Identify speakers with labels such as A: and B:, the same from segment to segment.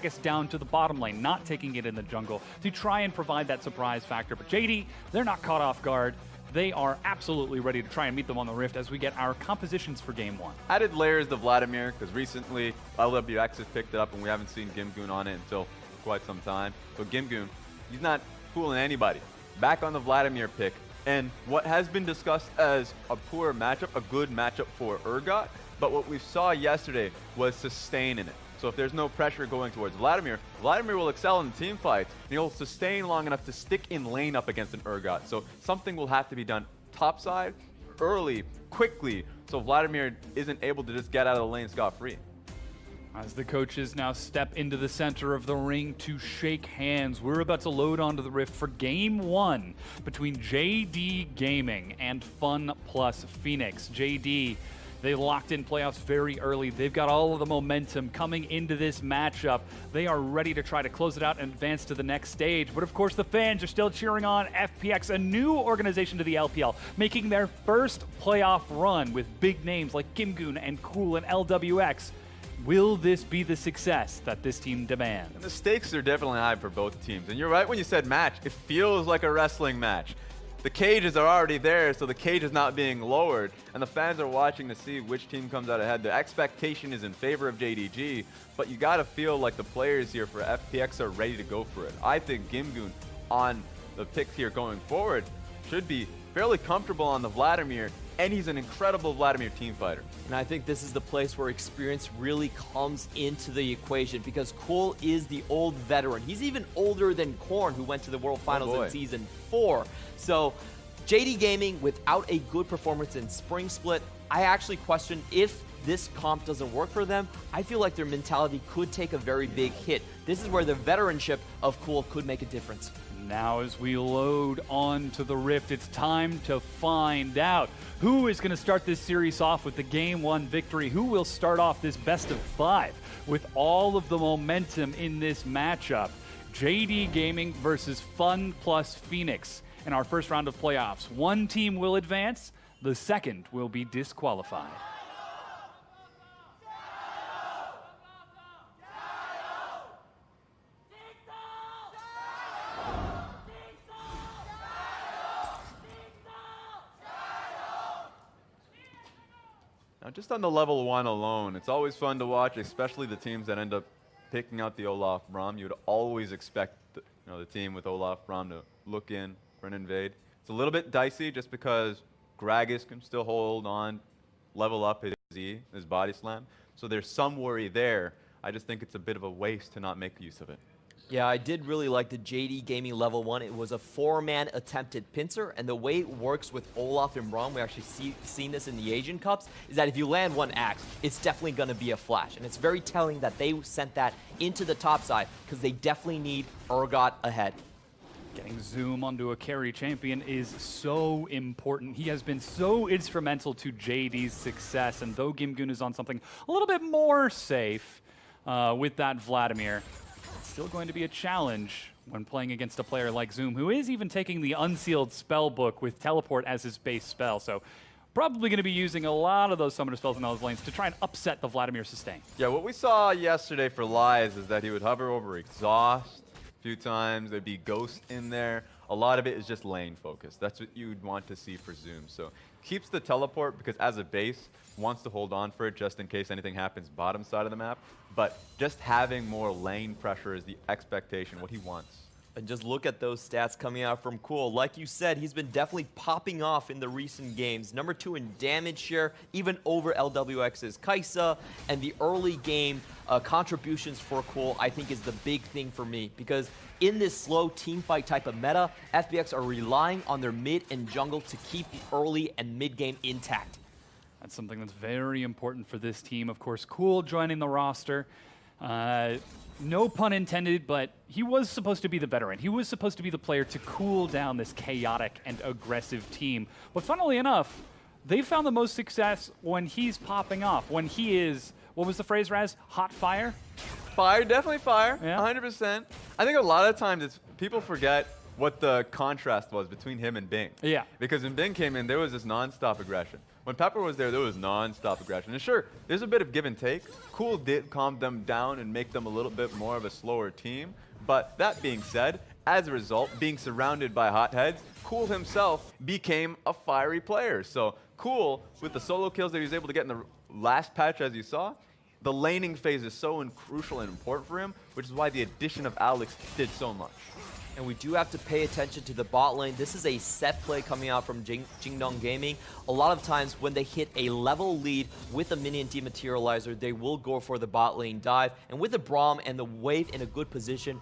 A: focus down to the bottom lane, not taking it in the jungle to try and provide that surprise factor. But JD, they're not caught off guard. They are absolutely ready to try and meet them on the Rift as we get our compositions for Game 1.
B: Added layers to Vladimir, because recently LWX has picked it up and we haven't seen Gimgoon on it until quite some time. So Gimgoon, he's not fooling anybody. Back on the Vladimir pick, and what has been discussed as a poor matchup, a good matchup for Urgot, but what we saw yesterday was sustain in it. So if there's no pressure going towards Vladimir, Vladimir will excel in team fights, and he'll sustain long enough to stick in lane up against an Urgot. So something will have to be done topside, early, quickly, so Vladimir isn't able to just get out of the lane scot-free.
A: As the coaches now step into the center of the ring to shake hands, we're about to load onto the Rift for Game 1 between JD Gaming and Fun plus Phoenix. JD, they locked in playoffs very early. They've got all of the momentum coming into this matchup. They are ready to try to close it out and advance to the next stage. But of course, the fans are still cheering on FPX, a new organization to the LPL, making their first playoff run with big names like Gimgoon and Cool and LWX. Will this be the success that this team demands?
B: And the stakes are definitely high for both teams. And you're right when you said match. It feels like a wrestling match. The cages are already there, so the cage is not being lowered, and the fans are watching to see which team comes out ahead. The expectation is in favor of JDG, but you gotta feel like the players here for FPX are ready to go for it. I think Gimgoon on the pick here going forward should be fairly comfortable on the Vladimir, and he's an incredible Vladimir team fighter.
C: And I think this is the place where experience really comes into the equation, because Cole is the old veteran. He's even older than Korn, who went to the World Finals in Season 4. So JD Gaming, without a good performance in Spring Split, I actually question if this comp doesn't work for them. I feel like their mentality could take a very big hit. This is where the veteranship of Cool could make a difference.
A: Now as we load onto the Rift, it's time to find out who is going to start this series off with the Game 1 victory. Who will start off this best of 5 with all of the momentum in this matchup? JD Gaming versus Fun plus Phoenix in our first round of playoffs. One team will advance, the second will be disqualified.
B: Now, just on the level 1 alone, it's always fun to watch, especially the teams that end up picking out the Olaf Braum. You would always expect the team with Olaf Braum to look in for an invade. It's a little bit dicey just because Gragas can still hold on, level up his E, his body slam. So there's some worry there. I just think it's a bit of a waste to not make use of it.
C: Yeah, I did really like the JD Gaming level 1. It was a 4-man attempted pincer, and the way it works with Olaf and Braum, we actually seen this in the Asian Cups, is that if you land one axe, it's definitely going to be a flash. And it's very telling that they sent that into the top side, because they definitely need Urgot ahead.
A: Getting Zoom onto a carry champion is so important. He has been so instrumental to JD's success, and though Gimgoon is on something a little bit more safe with that Vladimir, it's still going to be a challenge when playing against a player like Zoom, who is even taking the unsealed spell book with Teleport as his base spell. So probably going to be using a lot of those summoner spells in those lanes to try and upset the Vladimir sustain.
B: Yeah, what we saw yesterday for Lies is that he would hover over Exhaust a few times. There'd be Ghost in there. A lot of it is just lane focus. That's what you'd want to see for Zoom. So keeps the Teleport because as a base, wants to hold on for it just in case anything happens bottom side of the map. But just having more lane pressure is the expectation, what he wants.
C: And just look at those stats coming out from Cool. Like you said, he's been definitely popping off in the recent games. Number 2 in damage share, even over LWX's Kaisa. And the early game contributions for Cool, I think, is the big thing for me. Because in this slow teamfight type of meta, FPX are relying on their mid and jungle to keep the early and mid game intact.
A: That's something that's very important for this team. Of course, Cool joining the roster. No pun intended, but he was supposed to be the veteran. He was supposed to be the player to cool down this chaotic and aggressive team. But funnily enough, they found the most success when he's popping off, when he is, what was the phrase, Raz? Hot fire?
B: Fire, definitely fire,
A: yeah.
B: 100%. I think a lot of times people forget what the contrast was between him and Bing.
A: Yeah.
B: Because when Bing came in, there was this non-stop aggression. when Pepper was there was non-stop aggression. And sure, there's a bit of give and take. Cool did calm them down and make them a little bit more of a slower team. But that being said, as a result, being surrounded by hotheads, Cool himself became a fiery player. So Cool, with the solo kills that he was able to get in the last patch, as you saw, the laning phase is so crucial and important for him, which is why the addition of Alex did so much.
C: And we do have to pay attention to the bot lane. This is a set play coming out from Jingdong Gaming. A lot of times when they hit a level lead with a minion dematerializer, they will go for the bot lane dive. And with the Braum and the wave in a good position,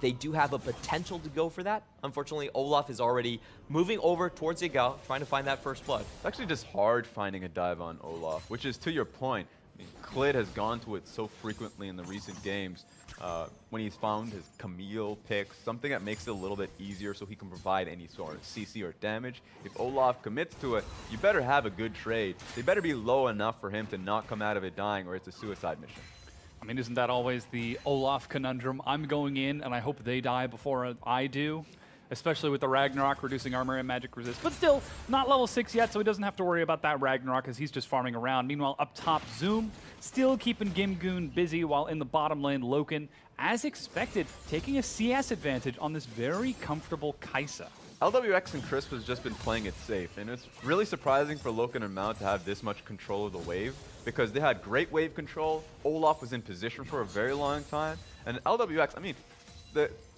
C: they do have a potential to go for that. Unfortunately, Olaf is already moving over towards Yagao, trying to find that first blood.
B: It's actually just hard finding a dive on Olaf, which is, to your point, I mean, Klid has gone to it so frequently in the recent games. When he's found his Camille pick, something that makes it a little bit easier so he can provide any sort of CC or damage. If Olaf commits to it, you better have a good trade. They better be low enough for him to not come out of it dying, or it's a suicide mission.
A: I mean, isn't that always the Olaf conundrum? I'm going in, and I hope they die before I do. Especially with the Ragnarok reducing armor and magic resist. But still, not level 6 yet, so he doesn't have to worry about that Ragnarok as he's just farming around. Meanwhile, up top, Zoom still keeping Gimgoon busy, while in the bottom lane, Loken, as expected, taking a CS advantage on this very comfortable Kai'Sa.
B: LWX and Crisp has just been playing it safe, and it's really surprising for Loken and Mao to have this much control of the wave, because they had great wave control, Olaf was in position for a very long time, and LWX, I mean,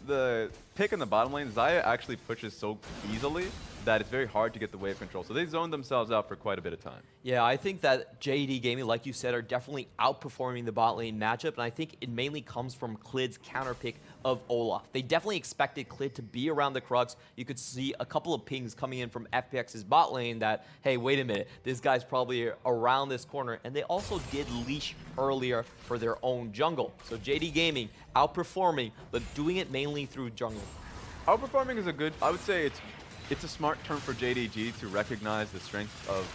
B: the pick in the bottom lane, Xayah actually pushes so easily that it's very hard to get the wave control. So they zoned themselves out for quite a bit of time.
C: Yeah, I think that JD Gaming, like you said, are definitely outperforming the bot lane matchup, and I think it mainly comes from Klid's counter pick of Olaf. They definitely expected Klid to be around the Crux. You could see a couple of pings coming in from FPX's bot lane that, hey, wait a minute, this guy's probably around this corner, and they also did leash earlier for their own jungle. So JD Gaming outperforming, but doing it mainly through jungle.
B: Outperforming is a good, I would say it's a smart term for JDG to recognize the strength of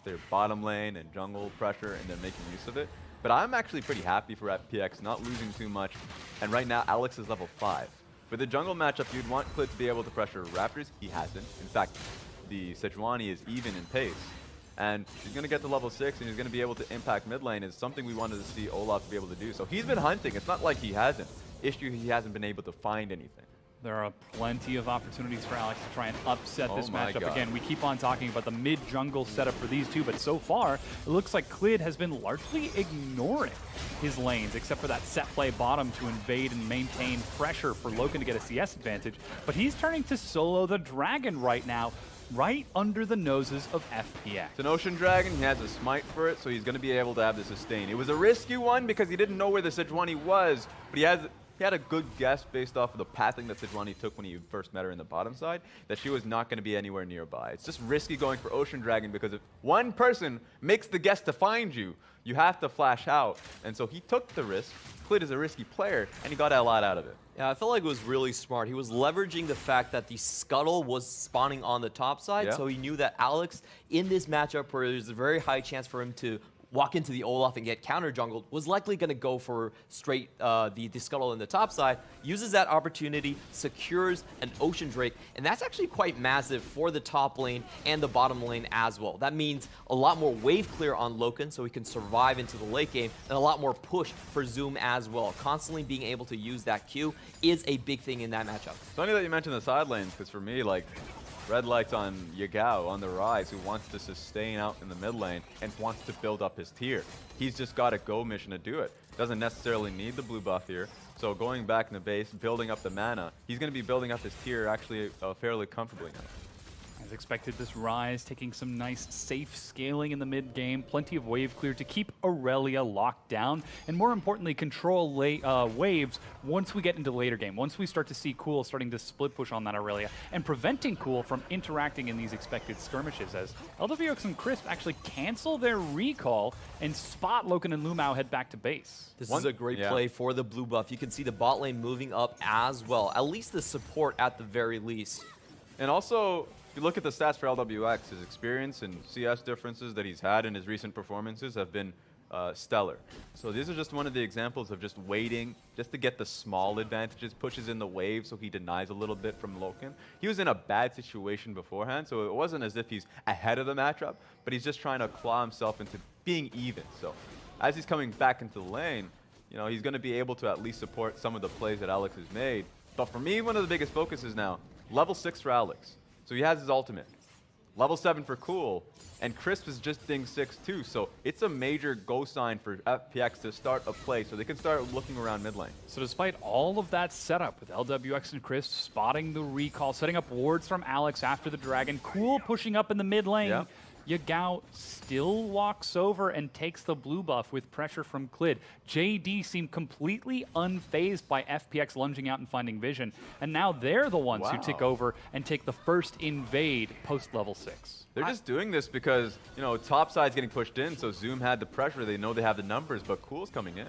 B: their bottom lane and jungle pressure and then making use of it. But I'm actually pretty happy for FPX not losing too much. And right now, Alex is level 5. For the jungle matchup, you'd want Klid to be able to pressure Raptors. He hasn't. In fact, the Sejuani is even in pace. And he's going to get to level 6 and he's going to be able to impact mid lane is something we wanted to see Olaf be able to do. So he's been hunting. It's not like he hasn't. Issue, he hasn't been able to find anything.
A: There are plenty of opportunities for Alex to try and upset this matchup.
B: God.
A: Again, we keep on talking about the mid-jungle setup for these two, but so far, it looks like Klid has been largely ignoring his lanes, except for that set play bottom to invade and maintain pressure for Loken to get a CS advantage. But he's turning to solo the Dragon right now, right under the noses of FPX.
B: It's an Ocean Dragon, he has a smite for it, so he's going to be able to have the sustain. It was a risky one because he didn't know where the Sejuani was, but he had a good guess based off of the pathing that Sejuani took when he first met her in the bottom side, that she was not going to be anywhere nearby. It's just risky going for Ocean Dragon because if one person makes the guess to find you, you have to flash out. And so he took the risk. Klid is a risky player, and he got a lot out of it.
C: Yeah, I felt like it was really smart. He was leveraging the fact that the Scuttle was spawning on the top side, so he knew that Alex, in this matchup where there's a very high chance for him to walk into the Olaf and get counter jungled, was likely going to go for straight the Scuttle in the top side, uses that opportunity, secures an Ocean Drake, and that's actually quite massive for the top lane and the bottom lane as well. That means a lot more wave clear on Loken so he can survive into the late game, and a lot more push for Zoom as well. Constantly being able to use that Q is a big thing in that matchup.
B: It's funny that you mentioned the side lanes, because for me, like, red lights on Yagao on the rise, who wants to sustain out in the mid lane and wants to build up his tier. He's just got a go mission to do it. Doesn't necessarily need the blue buff here. So going back in the base, building up the mana, he's going to be building up his tier actually fairly comfortably now.
A: As expected, this Rise taking some nice safe scaling in the mid game, plenty of wave clear to keep Aurelia locked down, and more importantly, control waves once we get into later game, once we start to see Cool starting to split push on that Aurelia, and preventing Cool from interacting in these expected skirmishes, as LWX and Crisp actually cancel their recall and spot Loken and Lumao head back to base.
C: This is a great play for the blue buff. You can see the bot lane moving up as well, at least the support at the very least.
B: And also, if you look at the stats for LWX, his experience and CS differences that he's had in his recent performances have been Stellar. So these are just one of the examples of just waiting, just to get the small advantages, pushes in the wave so he denies a little bit from Loken. He was in a bad situation beforehand, so it wasn't as if he's ahead of the matchup, but he's just trying to claw himself into being even. So as he's coming back into the lane, you know, he's going to be able to at least support some of the plays that Alex has made. But for me, one of the biggest focuses now, level 6 for Alex. So he has his ultimate. Level 7 for Cool, and Crisp is just ding 6 too, so it's a major go sign for FPX to start a play so they can start looking around mid lane.
A: So despite all of that setup with LWX and Crisp spotting the recall, setting up wards from Alex after the dragon, Cool pushing up in the mid lane, Yagao still walks over and takes the blue buff with pressure from Clid. JD seemed completely unfazed by FPX lunging out and finding vision, and now they're the ones who take over and take the first invade post level 6.
B: They're just doing this because, you know, top side's getting pushed in, so Zoom had the pressure. They know they have the numbers, but Cool's coming in.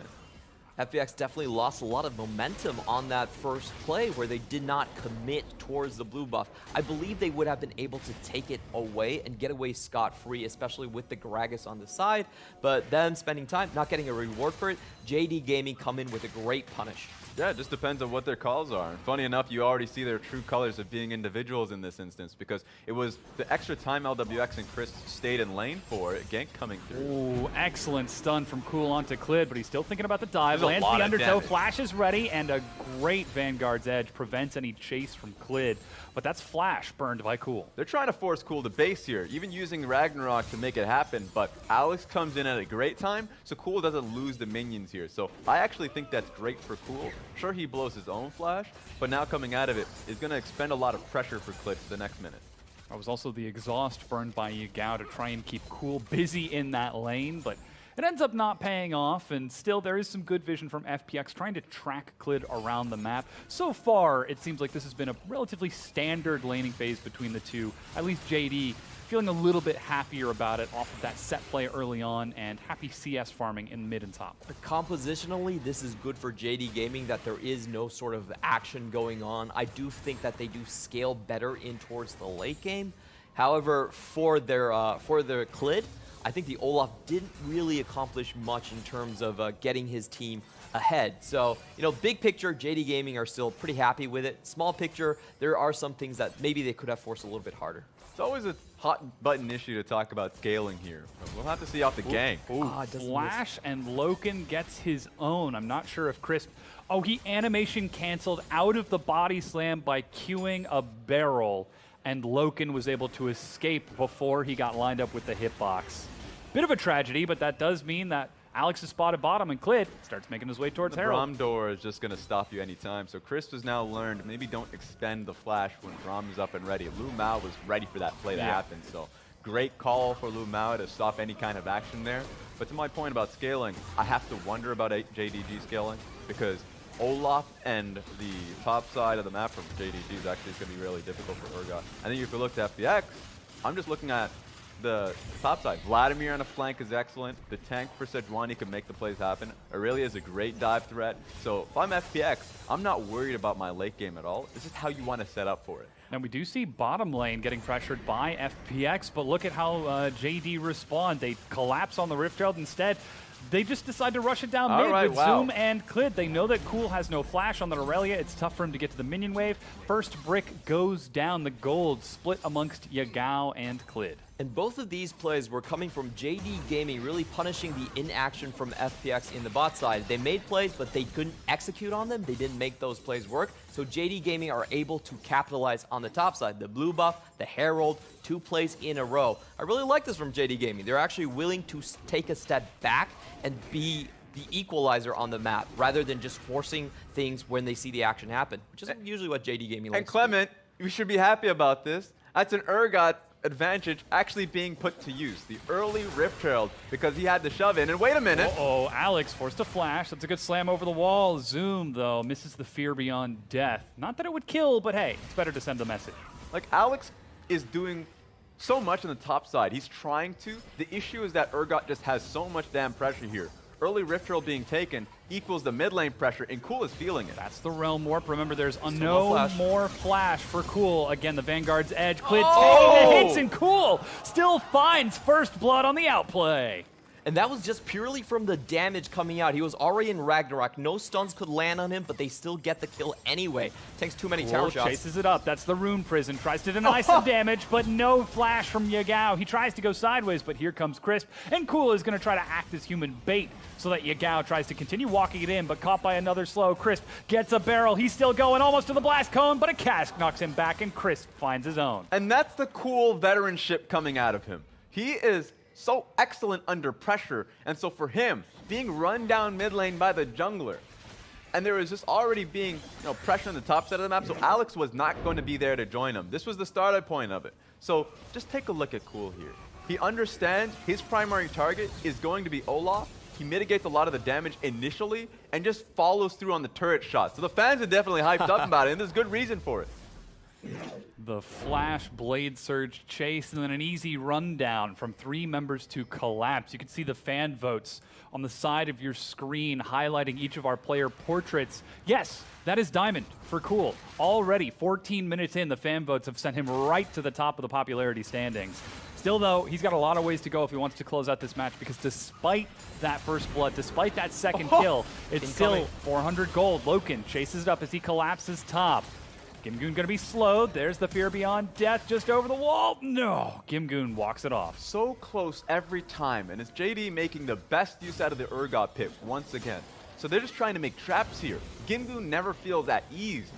C: FPX definitely lost a lot of momentum on that first play where they did not commit towards the blue buff. I believe they would have been able to take it away and get away scot-free, especially with the Gragas on the side. But them spending time, not getting a reward for it, JD Gaming come in with a great punish.
B: Yeah, it just depends on what their calls are. And funny enough, you already see their true colors of being individuals in this instance because it was the extra time LWX and Chris stayed in lane for, gank coming through.
A: Ooh, excellent stun from Cool onto Clid, but he's still thinking about the dive.
B: There's
A: Lands the undertow, flash is ready, and a great Vanguard's Edge prevents any chase from Clid. But that's flash burned by Cool.
B: They're trying to force Cool to base here, even using Ragnarok to make it happen, but Alex comes in at a great time, so Cool doesn't lose the minions here. So I actually think that's great for Cool. Sure, he blows his own flash, but now coming out of it is going to expend a lot of pressure for Clid for the next minute.
A: That was also the exhaust burned by Yagao to try and keep Cool busy in that lane, but it ends up not paying off, and still there is some good vision from FPX trying to track Clid around the map. So far, it seems like this has been a relatively standard laning phase between the two. At least JD feeling a little bit happier about it off of that set play early on and happy CS farming in mid and top.
C: Compositionally, this is good for JD Gaming that there is no sort of action going on. I do think that they do scale better in towards the late game. However, for their Clid, I think the Olaf didn't really accomplish much in terms of getting his team ahead. So, you know, big picture, JD Gaming are still pretty happy with it. Small picture, there are some things that maybe they could have forced a little bit harder.
B: It's always a hot button issue to talk about scaling here. We'll have to see off the gank.
A: Flash and Loken gets his own. I'm not sure if Crisp... Oh, he animation canceled out of the body slam by queuing a barrel, and Loken was able to escape before he got lined up with the hitbox. Bit of a tragedy, but that does mean that Alex is spotted bottom and Clid starts making his way towards Herald.
B: Braum door is just going to stop you anytime. So Chris has now learned maybe don't extend the flash when Braum is up and ready. Lu Mao was ready for that play to happen. So great call for Lu Mao to stop any kind of action there. But to my point about scaling, I have to wonder about JDG scaling because Olaf and the top side of the map from JDG is actually going to be really difficult for Urgot. I think if you look at FPX, I'm just looking at the top side. Vladimir on a flank is excellent. The tank for Sejuani can make the plays happen. Aurelia is a great dive threat. So if I'm FPX, I'm not worried about my late game at all. It's just how you want to set up for it.
A: And we do see bottom lane getting pressured by FPX, but look at how JD respond. They collapse on the Rift Herald instead. They just decide to rush it down mid with Zoom and Clid. They know that Cool has no flash on the Aurelia. It's tough for him to get to the minion wave. First brick goes down. The gold split amongst Yagao and Clid.
C: And both of these plays were coming from JD Gaming, really punishing the inaction from FPX in the bot side. They made plays, but they couldn't execute on them. They didn't make those plays work. So JD Gaming are able to capitalize on the top side. The blue buff, the Herald, 2 plays in a row. I really like this from JD Gaming. They're actually willing to take a step back and be the equalizer on the map, rather than just forcing things when they see the action happen, which is usually what JD Gaming likes.
B: And Clement, you should be happy about this. That's an Urgot advantage actually being put to use. The early Rift Herald, because he had to shove in. And wait a minute.
A: Uh-oh, Alex forced a flash. That's a good slam over the wall. Zoom, though, misses the fear beyond death. Not that it would kill, but hey, it's better to send the message.
B: Like, Alex is doing so much on the top side. He's trying to. The issue is that Urgot just has so much damn pressure here. Early Rift Herald being taken equals the mid lane pressure, and Cool is feeling it.
A: That's the Realm Warp. Remember, there's no more flash for Cool. Again, the Vanguard's Edge. Clid taking the hits, and Cool still finds first blood on the outplay.
C: And that was just purely from the damage coming out. He was already in Ragnarok. No stuns could land on him, but they still get the kill anyway. Takes too many tower shots.
A: Chases it up. That's the Rune Prison. Tries to deny some damage, but no flash from Yagao. He tries to go sideways, but here comes Crisp. And Cool is going to try to act as human bait so that Yagao tries to continue walking it in, but caught by another slow. Crisp gets a barrel. He's still going almost to the blast cone, but a cask knocks him back, and Crisp finds his own.
B: And that's the cool veteranship coming out of him. He is so excellent under pressure, and so for him, being run down mid lane by the jungler, and there was just already being pressure on the top side of the map, so Alex was not going to be there to join him. This was the starting point of it. So just take a look at Cool here. He understands his primary target is going to be Olaf. He mitigates a lot of the damage initially and just follows through on the turret shots. So the fans are definitely hyped up about it, and there's good reason for it.
A: The flash blade surge chase and then an easy rundown from 3 members to collapse. You can see the fan votes on the side of your screen highlighting each of our player portraits. Yes, that is Diamond for Cool. Already 14 minutes in, the fan votes have sent him right to the top of the popularity standings. Still, though, he's got a lot of ways to go if he wants to close out this match, because despite that first blood, despite that second kill, it's still 400 gold. Loken chases it up as he collapses top. Gimgoon gonna be slowed. There's the Fear Beyond Death just over the wall. No, Gimgoon walks it off.
B: So close every time, and it's JD making the best use out of the Urgot pit once again. So they're just trying to make traps here. Gimgoon never feels at ease.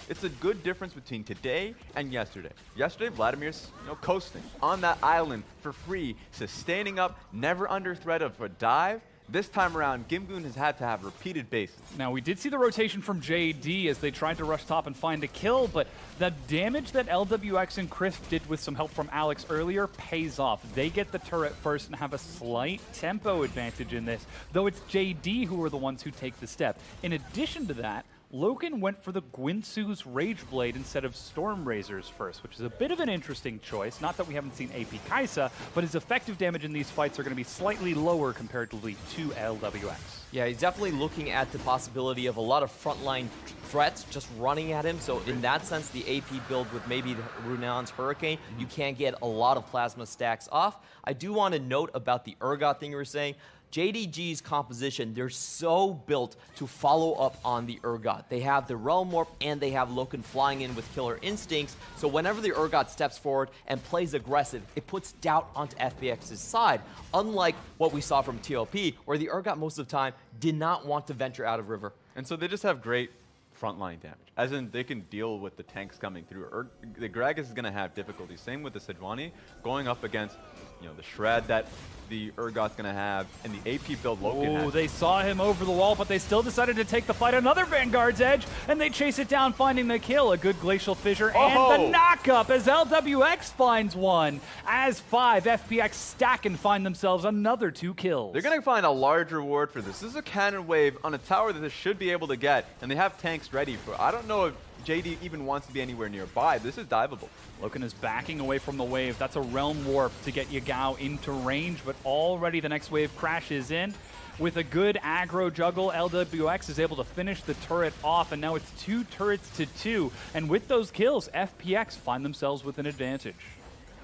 B: It's a good difference between today and yesterday. Yesterday, Vladimir's coasting on that island for free, sustaining up, never under threat of a dive. This time around, Gimgoon has had to have repeated bases.
A: Now, we did see the rotation from JD as they tried to rush top and find a kill, but the damage that LWX and Crisp did with some help from Alex earlier pays off. They get the turret first and have a slight tempo advantage in this, though it's JD who are the ones who take the step. In addition to that, Loken went for the Gwinsu's Rage Blade instead of Storm Razors first, which is a bit of an interesting choice. Not that we haven't seen AP Kaisa, but his effective damage in these fights are going to be slightly lower comparatively to LWX.
C: Yeah, he's definitely looking at the possibility of a lot of frontline threats just running at him. So in that sense, the AP build with maybe the Runon's Hurricane, you can get a lot of plasma stacks off. I do want to note about the Urgot thing you were saying. JDG's composition, they're so built to follow up on the Urgot. They have the Realm Warp and they have Loken flying in with Killer Instincts, so whenever the Urgot steps forward and plays aggressive, it puts doubt onto FPX's side, unlike what we saw from TOP, where the Urgot most of the time did not want to venture out of River.
B: And so they just have great frontline damage, as in they can deal with the tanks coming through. The Gragas is going to have difficulty. Same with the Sejuani, going up against the Shred that the Urgot's going to have, and the AP build Loken has.
A: They saw him over the wall, but they still decided to take the fight. Another Vanguard's Edge, and they chase it down, finding the kill. A good Glacial Fissure, and the knock-up as LWX finds one. As 5 FPX stack and find themselves another 2 kills.
B: They're going to find a large reward for this. This is a cannon wave on a tower that they should be able to get, and they have tanks ready for. I don't know if JD even wants to be anywhere nearby. This is diveable.
A: Loken is backing away from the wave. That's a Realm Warp to get Yagao into range, but already the next wave crashes in. With a good aggro juggle, LWX is able to finish the turret off, and now it's 2 turrets to 2. And with those kills, FPX find themselves with an advantage.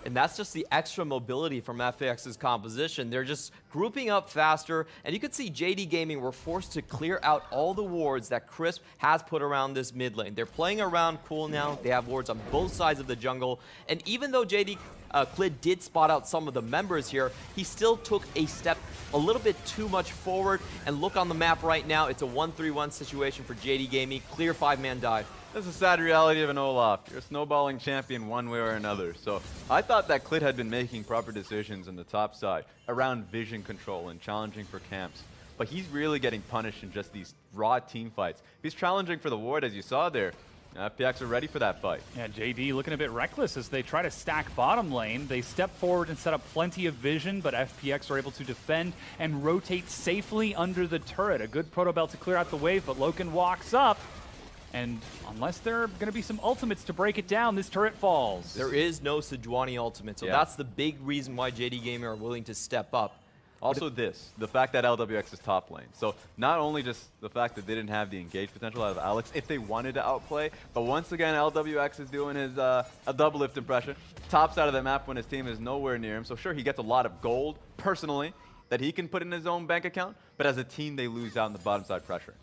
C: And that's just the extra mobility from FPX's composition. They're just grouping up faster, and you can see JD Gaming were forced to clear out all the wards that Crisp has put around this mid lane. They're playing around Cool now. They have wards on both sides of the jungle, and even though JD Clid did spot out some of the members here, he still took a step a little bit too much forward, and look on the map right now, it's a 1-3-1 situation for JD Gaming. Clear 5-man dive.
B: That's the sad reality of an Olaf. You're a snowballing champion one way or another. So I thought that Clit had been making proper decisions on the top side around vision control and challenging for camps. But he's really getting punished in just these raw team fights. He's challenging for the ward, as you saw there. FPX are ready for that fight.
A: Yeah, JD looking a bit reckless as they try to stack bottom lane. They step forward and set up plenty of vision, but FPX are able to defend and rotate safely under the turret. A good proto belt to clear out the wave, but Loken walks up. And unless there are going to be some ultimates to break it down, this turret falls.
C: There is no Sejuani ultimate, so that's the big reason why JD Gaming are willing to step up.
B: Also the fact that LWX is top lane. So not only just the fact that they didn't have the engage potential out of Alex if they wanted to outplay, but once again LWX is doing his a double lift impression. Top side of the map when his team is nowhere near him. So sure, he gets a lot of gold personally, that he can put in his own bank account, but as a team, they lose out in the bottom side pressure.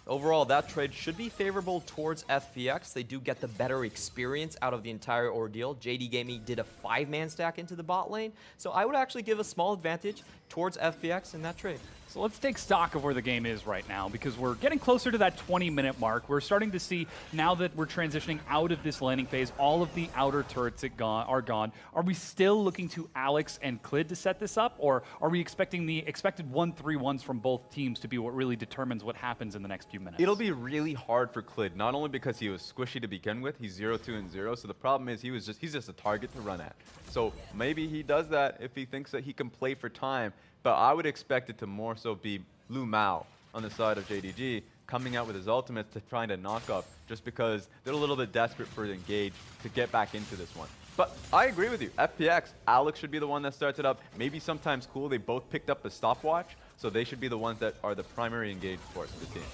C: Overall, that trade should be favorable towards FPX. They do get the better experience out of the entire ordeal. JD Gaming did a 5-man stack into the bot lane, so I would actually give a small advantage towards FPX in that trade.
A: So let's take stock of where the game is right now, because we're getting closer to that 20-minute mark. We're starting to see, now that we're transitioning out of this laning phase, all of the outer turrets are gone. Are we still looking to Alex and Clid to set this up, or are we expecting the expected 1-3-1s from both teams to be what really determines what happens in the next few minutes?
B: It'll be really hard for Clid, not only because he was squishy to begin with, he's 0-2-0, so the problem is he's just a target to run at. So maybe he does that if he thinks that he can play for time, but I would expect it to more so be Lu Mao on the side of JDG coming out with his ultimates to trying to knock up, just because they're a little bit desperate for Engage to get back into this one. But I agree with you. FPX, Alex should be the one that starts it up. Maybe sometimes Cool, they both picked up the stopwatch, so they should be the ones that are the primary engaged force of the team.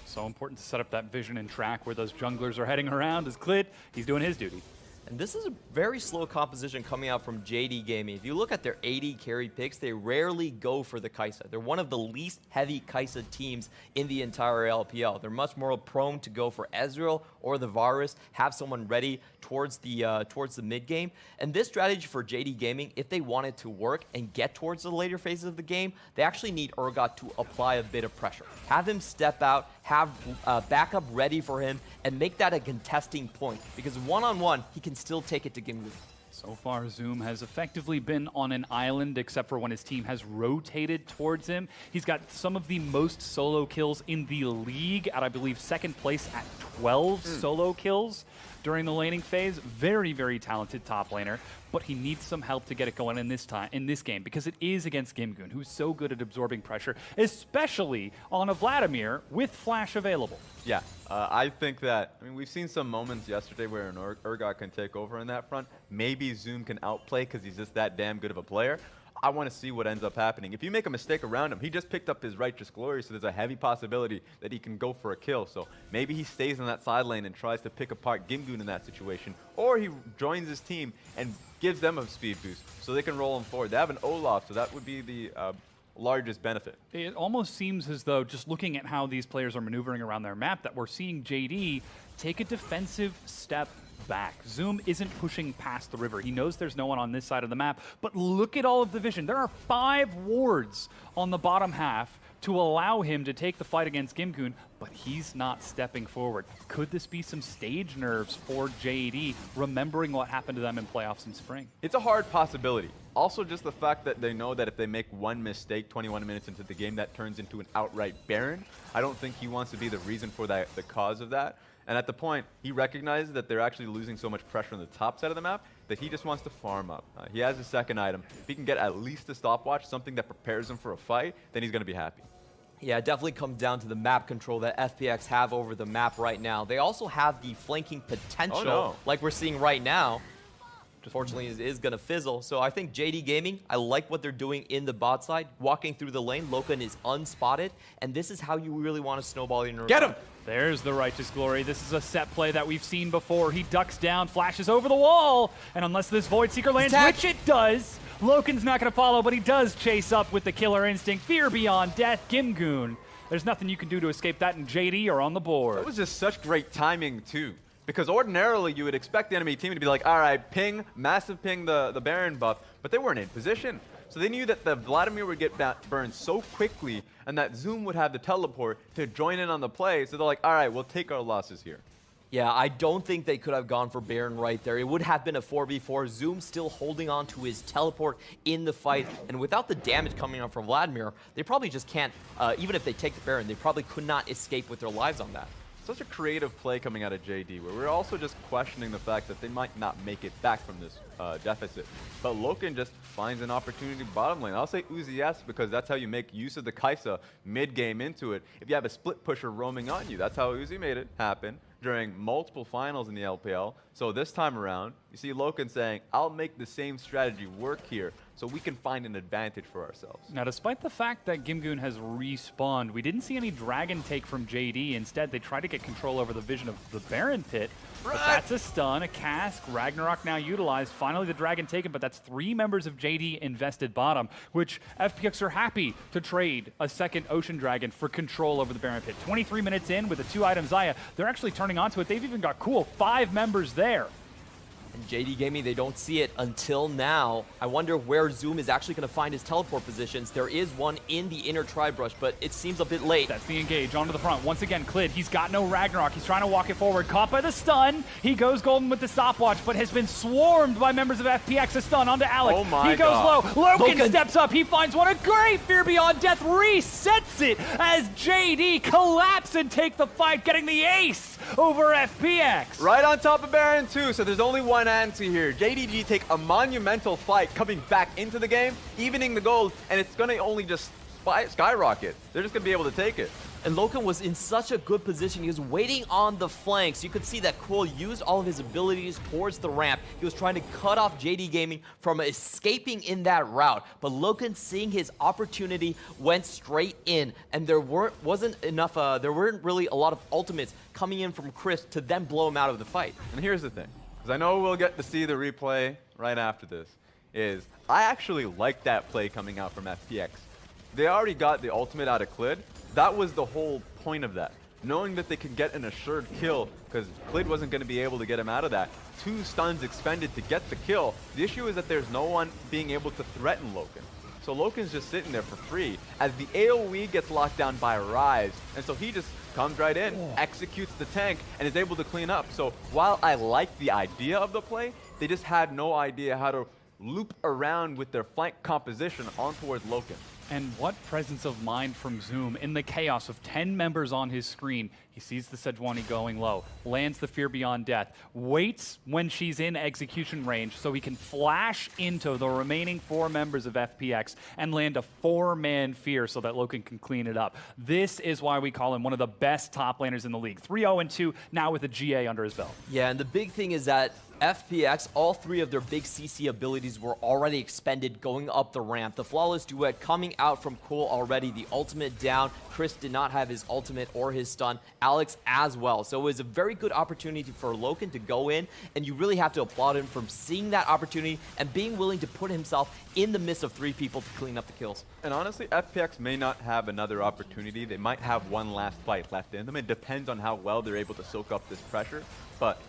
A: So important to set up that vision and track where those junglers are heading around. As Clid, he's doing his duty.
C: And this is a very slow composition coming out from JD Gaming. If you look at their AD carry picks, they rarely go for the Kai'Sa. They're one of the least heavy Kai'Sa teams in the entire LPL. They're much more prone to go for Ezreal or the Varus, have someone ready towards the mid game. And this strategy for JD Gaming, if they want it to work and get towards the later phases of the game, they actually need Urgot to apply a bit of pressure. Have him step out, have backup ready for him, and make that a contesting point. Because one-on-one, he can still take it to Gimli.
A: So far, Zoom has effectively been on an island, except for when his team has rotated towards him. He's got some of the most solo kills in the league, at I believe second place at 12 solo kills during the laning phase. Very, very talented top laner, but he needs some help to get it going in this game, because it is against Gimgoon, who's so good at absorbing pressure, especially on a Vladimir with flash available.
B: Yeah, I think that, I mean, we've seen some moments yesterday where an Urgot can take over in that front. Maybe Zoom can outplay because he's just that damn good of a player. I want to see what ends up happening. If you make a mistake around him, he just picked up his Righteous Glory, so there's a heavy possibility that he can go for a kill. So maybe he stays in that side lane and tries to pick apart Gimgoon in that situation, or he joins his team and gives them a speed boost so they can roll him forward. They have an Olaf, so that would be the largest benefit.
A: It almost seems as though, just looking at how these players are maneuvering around their map, that we're seeing JD take a defensive step back. Zoom isn't pushing past the river. He knows there's no one on this side of the map, but look at all of the vision. There are 5 wards on the bottom half to allow him to take the fight against Gimgoon, but he's not stepping forward. Could this be some stage nerves for JD, remembering what happened to them in playoffs in spring?
B: It's a hard possibility. Also, just the fact that they know that if they make one mistake 21 minutes into the game, that turns into an outright Baron. I don't think he wants to be the reason for that, the cause of that. And at the point, he recognizes that they're actually losing so much pressure on the top side of the map that he just wants to farm up. He has a second item. If he can get at least a stopwatch, something that prepares him for a fight, then he's going to be happy.
C: Yeah, it definitely comes down to the map control that FPX have over the map right now. They also have the flanking potential, like we're seeing right now. Unfortunately, it is going to fizzle. So I think JD Gaming, I like what they're doing in the bot side. Walking through the lane, Loken is unspotted, and this is how you really want to snowball your...
B: Get him!
A: There's the Righteous Glory. This is a set play that we've seen before. He ducks down, flashes over the wall, and unless this Void Seeker lands, which it does, Loken's not going to follow, but he does chase up with the Killer Instinct. Fear beyond death, Gimgoon. There's nothing you can do to escape that, and JD are on the board.
B: That was just such great timing, too. Because ordinarily, you would expect the enemy team to be like, all right, ping, massive ping the Baron buff, but they weren't in position. So they knew that the Vladimir would get burned so quickly, and that Zoom would have the teleport to join in on the play, so they're like, all right, we'll take our losses here.
C: Yeah, I don't think they could have gone for Baron right there. It would have been a 4v4. Zoom still holding on to his teleport in the fight, and without the damage coming up from Vladimir, they probably just can't, even if they take the Baron, they probably could not escape with their lives on that.
B: Such a creative play coming out of JD, where we're also just questioning the fact that they might not make it back from this deficit. But Loken just finds an opportunity bottom lane. I'll say Uzi yes, because that's how you make use of the Kai'Sa mid-game into it. If you have a split pusher roaming on you, that's how Uzi made it happen during multiple finals in the LPL. So this time around, you see Loken saying, I'll make the same strategy work here. so we can find an advantage for ourselves.
A: Now, despite the fact that Gimgoon has respawned, we didn't see any Dragon take from JD. Instead, they tried to get control over the vision of the Baron pit. But that's a stun, a cask, Ragnarok now utilized. Finally, the Dragon taken, but that's 3 members of JD invested bottom, which FPX are happy to trade a second Ocean Dragon for control over the Baron pit. 23 minutes in with a 2-item Xayah, they're actually turning onto it. They've even got cool 5 members there.
C: And JD Gaming, they don't see it until now. I wonder where Zoom is actually going to find his teleport positions. There is one in the inner tri-brush, but it seems a bit late.
A: That's the engage onto the front. Once again, Clid, he's got no Ragnarok. He's trying to walk it forward. Caught by the stun. He goes golden with the stopwatch, but has been swarmed by members of FPX. A stun onto Alex.
B: Oh my
A: he goes
B: God.
A: low. Loken steps up. He finds one. A great Fear Beyond Death resets it as JD collapse and take the fight, getting the ace over FPX.
B: Right on top of Baron too, so there's only one answer here. JDG take a monumental fight coming back into the game, evening the gold, and it's going to only just skyrocket. They're just going to be able to take it.
C: And Loken was in such a good position. He was waiting on the flanks. You could see that Cole used all of his abilities towards the ramp. He was trying to cut off JD Gaming from escaping in that route. But Loken, seeing his opportunity, went straight in. And there wasn't enough, there weren't really a lot of ultimates coming in from Chris to then blow him out of the fight.
B: And here's the thing, because I know we'll get to see the replay right after this, is I actually like that play coming out from FPX. They already got the ultimate out of Clid. That was the whole point of that. Knowing that they could get an assured kill, because Clid wasn't going to be able to get him out of that. 2 stuns expended to get the kill. The issue is that there's no one being able to threaten Loken. So Loken's just sitting there for free as the AoE gets locked down by Rise. And so he just comes right in, executes the tank, and is able to clean up. So while I like the idea of the play, they just had no idea how to loop around with their flank composition on towards Loken.
A: And what presence of mind from Zoom in the chaos of 10 members on his screen. He sees the Sejuani going low, lands the Fear Beyond Death, waits when she's in execution range so he can flash into the remaining 4 members of FPX and land a 4-man Fear so that Loken can clean it up. This is why we call him one of the best top laners in the league. 3-0-2, now with a GA under his belt.
C: Yeah, and the big thing is that FPX, all 3 of their big CC abilities were already expended going up the ramp. The Flawless Duet coming out from Cole already, the ultimate down. Chris did not have his ultimate or his stun. Alex as well. So it was a very good opportunity for Loken to go in, and you really have to applaud him for seeing that opportunity and being willing to put himself in the midst of 3 people to clean up the kills.
B: And honestly, FPX may not have another opportunity. They might have one last fight left in them. It depends on how well they're able to soak up this pressure, but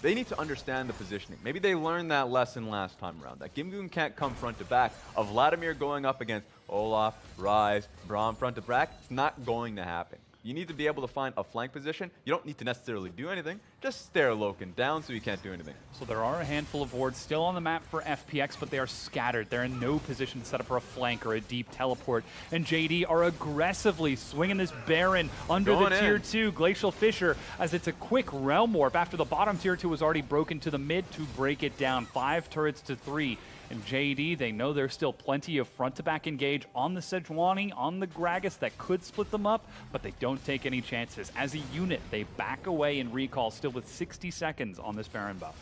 B: they need to understand the positioning. Maybe they learned that lesson last time around, that Gimgoon can't come front to back. Of Vladimir going up against Olaf, Rise, Braum front to back, it's not going to happen. You need to be able to find a flank position. You don't need to necessarily do anything. Just stare Loken down so he can't do anything.
A: So there are a handful of wards still on the map for FPX, but they are scattered. They're in no position to set up for a flank or a deep teleport. And JD are aggressively swinging this Baron under the tier 2 Glacial Fissure as it's a quick Realm Warp after the bottom tier 2 was already broken to the mid to break it down. 5 turrets to 3. And JD, they know there's still plenty of front-to-back engage on the Sejuani, on the Gragas that could split them up, but they don't take any chances. As a unit, they back away and recall, still with 60 seconds on this Baron buff.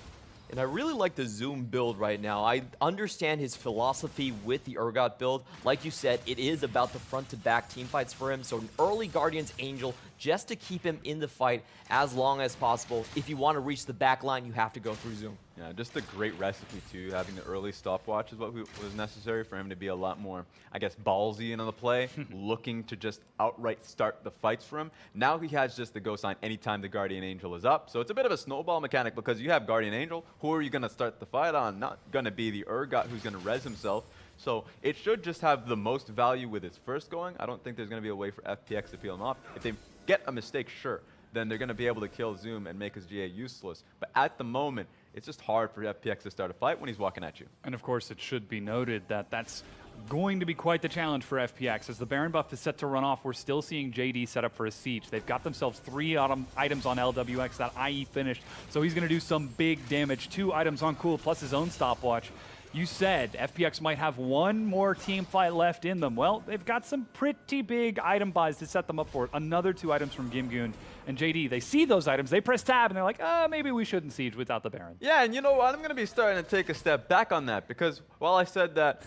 C: And I really like the Zoom build right now. I understand his philosophy with the Urgot build. Like you said, it is about the front-to-back team fights for him. So an early Guardian's Angel just to keep him in the fight as long as possible. If you want to reach the back line, you have to go through Zoom.
B: Yeah, just a great recipe too. Having the early stopwatch is what was necessary for him to be a lot more, I guess, ballsy in the play, looking to just outright start the fights for him. Now he has just the go sign anytime the Guardian Angel is up. So it's a bit of a snowball mechanic because you have Guardian Angel. Who are you going to start the fight on? Not going to be the Urgot who's going to res himself. So it should just have the most value with its first going. I don't think there's going to be a way for FPX to peel him off. If they get a mistake, sure, then they're going to be able to kill Zoom and make his GA useless. But at the moment, it's just hard for FPX to start a fight when he's walking at you. And
A: of course, it should be noted that that's going to be quite the challenge for FPX. As the Baron buff is set to run off, we're still seeing JD set up for a siege. They've got themselves 3 items on LWX, that IE finished, so he's going to do some big damage. 2 items on Cool, plus his own stopwatch. You said FPX might have one more team fight left in them. Well, they've got some pretty big item buys to set them up for it. Another 2 items from Gimgoon and JD. They see those items, they press tab, and they're like, maybe we shouldn't siege without the Baron.
B: Yeah, and you know what? I'm going to be starting to take a step back on that because while I said that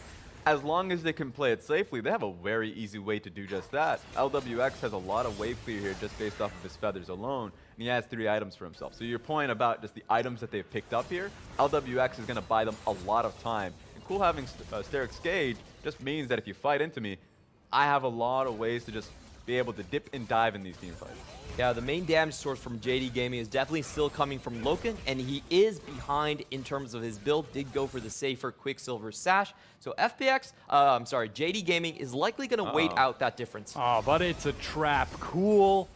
B: as long as they can play it safely, they have a very easy way to do just that. LWX has a lot of wave clear here just based off of his feathers alone, and he has 3 items for himself. So your point about just the items that they've picked up here, LWX is going to buy them a lot of time. And cool having Steric's Gauge just means that if you fight into me, I have a lot of ways to just be able to dip and dive in these team fights.
C: Yeah, the main damage source from JD Gaming is definitely still coming from Loken, and he is behind in terms of his build. Did go for the safer Quicksilver Sash. So FPX, JD Gaming is likely going to wait out that difference.
A: Oh, but it's a trap. Cool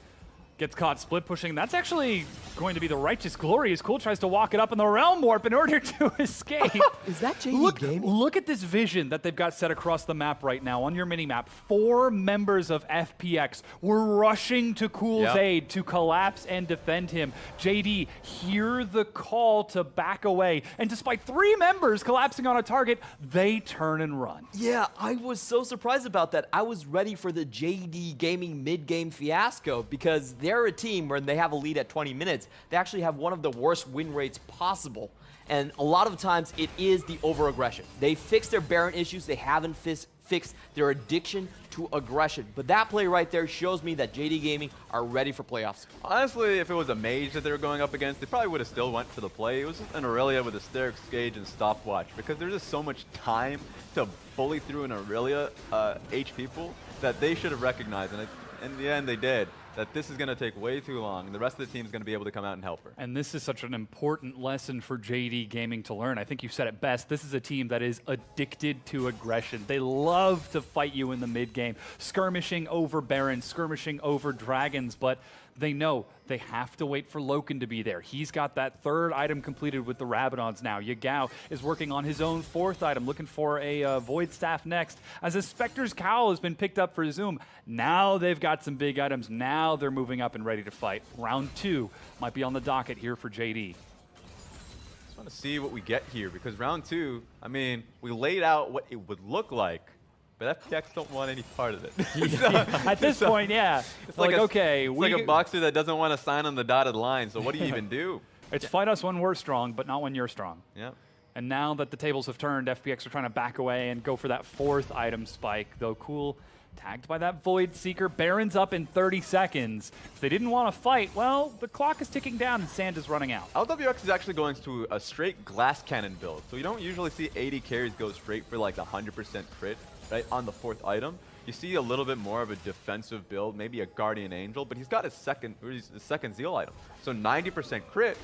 A: gets caught split pushing. That's actually going to be the Righteous Glory as Cool tries to walk it up in the Realm Warp in order to escape.
C: Is that JD Gaming?
A: Look at this vision that they've got set across the map right now on your mini-map. 4 members of FPX were rushing to Cool's aid to collapse and defend him. JD, hear the call to back away. And despite 3 members collapsing on a target, they turn and run.
C: Yeah, I was so surprised about that. I was ready for the JD Gaming mid-game fiasco because they're a team where they have a lead at 20 minutes. They actually have one of the worst win rates possible. And a lot of times it is the over-aggression. They fixed their Baron issues. They haven't fixed their addiction to aggression. But that play right there shows me that JD Gaming are ready for playoffs.
B: Honestly, if it was a mage that they were going up against, they probably would have still went for the play. It was just an Aurelia with a Steric's Gauge and stopwatch because there's just so much time to bully through an Aurelia HP pool that they should have recognized. And in the end, they did. That this is going to take way too long, and the rest of the team is going to be able to come out and help her.
A: And this is such an important lesson for JD Gaming to learn. I think you said it best. This is a team that is addicted to aggression. They love to fight you in the mid-game, skirmishing over Barons, skirmishing over Dragons, but they know they have to wait for Loken to be there. He's got that 3rd item completed with the Rabadons now. Yagao is working on his own 4th item, looking for a Void Staff next. As a Spectre's Cowl has been picked up for Zoom, now they've got some big items. Now they're moving up and ready to fight. Round 2 might be on the docket here for JD.
B: Just want to see what we get here because round 2, I mean, we laid out what it would look like, but FPX don't want any part of it.
A: At this point, yeah. It's like okay.
B: It's like a boxer that doesn't want to sign on the dotted line, so what do you even do?
A: It's fight us when we're strong, but not when you're strong.
B: Yeah.
A: And now that the tables have turned, FPX are trying to back away and go for that 4th item spike, though Cool tagged by that Void Seeker. Baron's up in 30 seconds. If they didn't want to fight, well, the clock is ticking down and sand is running out.
B: LWX is actually going to a straight glass cannon build, so you don't usually see 80 carries go straight for like 100% crit. Right on the 4th item, you see a little bit more of a defensive build, maybe a Guardian Angel, but he's got his second Zeal item. So 90% crit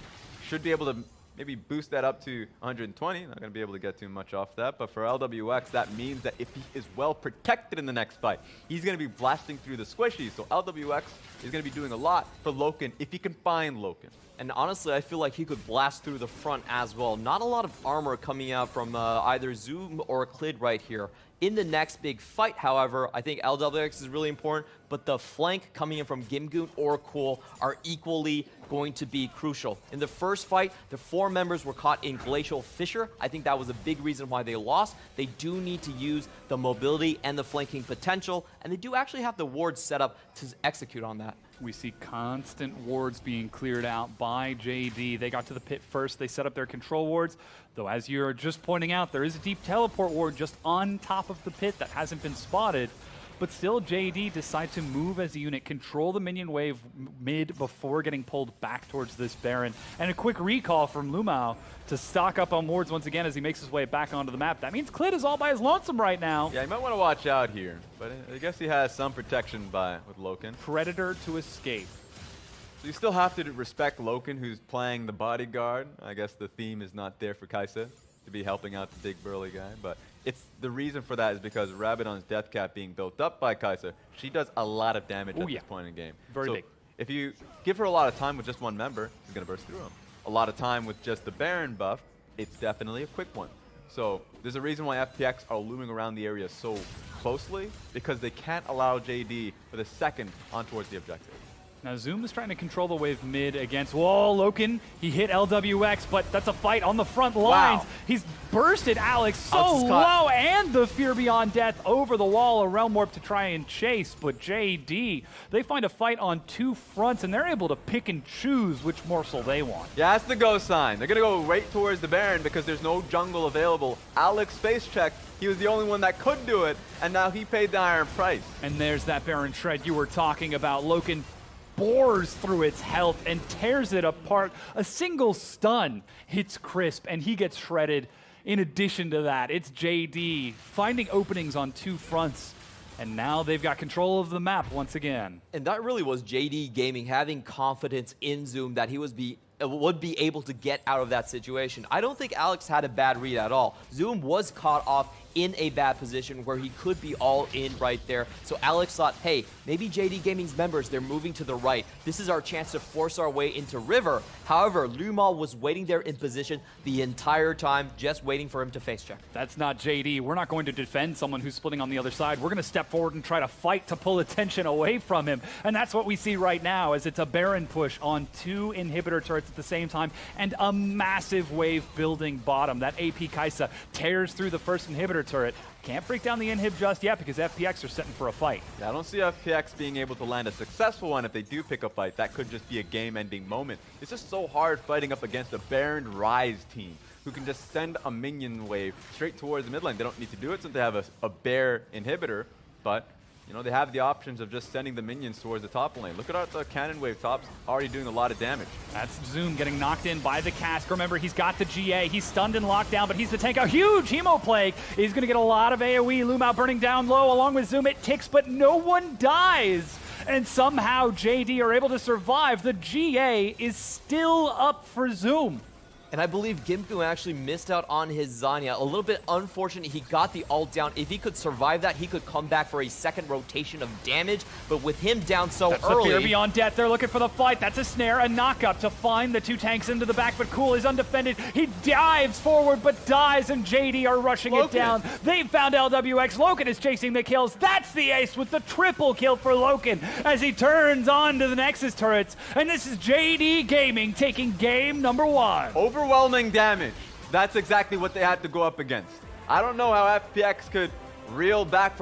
B: should be able to maybe boost that up to 120. Not going to be able to get too much off that, but for LWX, that means that if he is well protected in the next fight, he's going to be blasting through the squishies. So LWX is going to be doing a lot for Loken if he can find Loken.
C: And honestly, I feel like he could blast through the front as well. Not a lot of armor coming out from either Zoom or Clid right here. In the next big fight, however, I think LWX is really important, but the flank coming in from Gimgoon or Cool are equally going to be crucial. In the first fight, the 4 members were caught in Glacial Fissure. I think that was a big reason why they lost. They do need to use the mobility and the flanking potential, and they do actually have the wards set up to execute on that.
A: We see constant wards being cleared out by JD. They got to the pit first. They set up their control wards. Though, as you're just pointing out, there is a deep teleport ward just on top of the pit that hasn't been spotted. But still, JD decide to move as a unit, control the minion wave mid before getting pulled back towards this Baron. And a quick recall from Lumao to stock up on wards once again as he makes his way back onto the map. That means Clid is all by his lonesome right now.
B: Yeah, you might want to watch out here, but I guess he has some protection with Loken.
A: Predator to escape.
B: So you still have to respect Loken, who's playing the bodyguard. I guess the theme is not there for Kaisa to be helping out the big burly guy, but the reason for that is because Rabadon's death cap being built up by Kaisa, she does a lot of damage at this point in the game.
A: Very big.
B: If you give her a lot of time with just one member, she's going to burst through him. A lot of time with just the Baron buff, it's definitely a quick one. So there's a reason why FPX are looming around the area so closely, because they can't allow JD with a second on towards the objective.
A: Now Zoom is trying to control the wave mid against, whoa, Loken, he hit LWX, but that's a fight on the front lines.
B: Wow.
A: He's bursted Alex so
C: Alex is caught.
A: low, and the Fear Beyond Death over the wall, a Realm Warp to try and chase, but JD, they find a fight on 2 fronts, and they're able to pick and choose which morsel they want.
B: Yeah, that's the go sign. They're going to go right towards the Baron because there's no jungle available. Alex face checked. He was the only one that could do it, and now he paid the iron price.
A: And there's that Baron Shred you were talking about. Loken bores through its health and tears it apart. A single stun hits Crisp, and he gets shredded. In addition to that, it's JD finding openings on 2 fronts, and now they've got control of the map once again.
C: And that really was JD Gaming having confidence in Zoom that he would be able to get out of that situation. I don't think Alex had a bad read at all. Zoom was caught off in a bad position where he could be all in right there. So Alex thought, hey, maybe JD Gaming's members, they're moving to the right. This is our chance to force our way into River. However, Lumal was waiting there in position the entire time, just waiting for him to face check.
A: That's not JD. We're not going to defend someone who's splitting on the other side. We're going to step forward and try to fight to pull attention away from him. And that's what we see right now, as it's a Baron push on 2 inhibitor turrets at the same time, and a massive wave building bottom. That AP Kaisa tears through the first inhibitor turret. Can't break down the inhib just yet because FPX are setting for a fight.
B: Yeah, I don't see FPX being able to land a successful one if they do pick a fight. That could just be a game-ending moment. It's just so hard fighting up against a Baron Rise team who can just send a minion wave straight towards the mid lane. They don't need to do it since they have a Bear inhibitor, but you know, they have the options of just sending the minions towards the top lane. Look at the cannon wave tops already doing a lot of damage.
A: That's Zoom getting knocked in by the cask. Remember, he's got the GA. He's stunned and locked down, but he's the tank. A huge Hemoplague. He's going to get a lot of AoE. Lumao burning down low along with Zoom. It ticks, but no one dies. And somehow JD are able to survive. The GA is still up for Zoom.
C: And I believe Gimku actually missed out on his Zanya. A little bit unfortunate. He got the ult down. If he could survive that, he could come back for a second rotation of damage. But with him down so
A: That's
C: early...
A: the Fear Beyond Death. They're looking for the fight. That's a snare, a knock-up to find the 2 tanks into the back. But Cool is undefended. He dives forward but dies, and JD are rushing it down. They've found LWX. Loken is chasing the kills. That's the ace with the triple kill for Loken as he turns on to the Nexus turrets. And this is JD Gaming taking game number 1.
B: Overwhelming damage. That's exactly what they had to go up against. I don't know how FPX could reel back from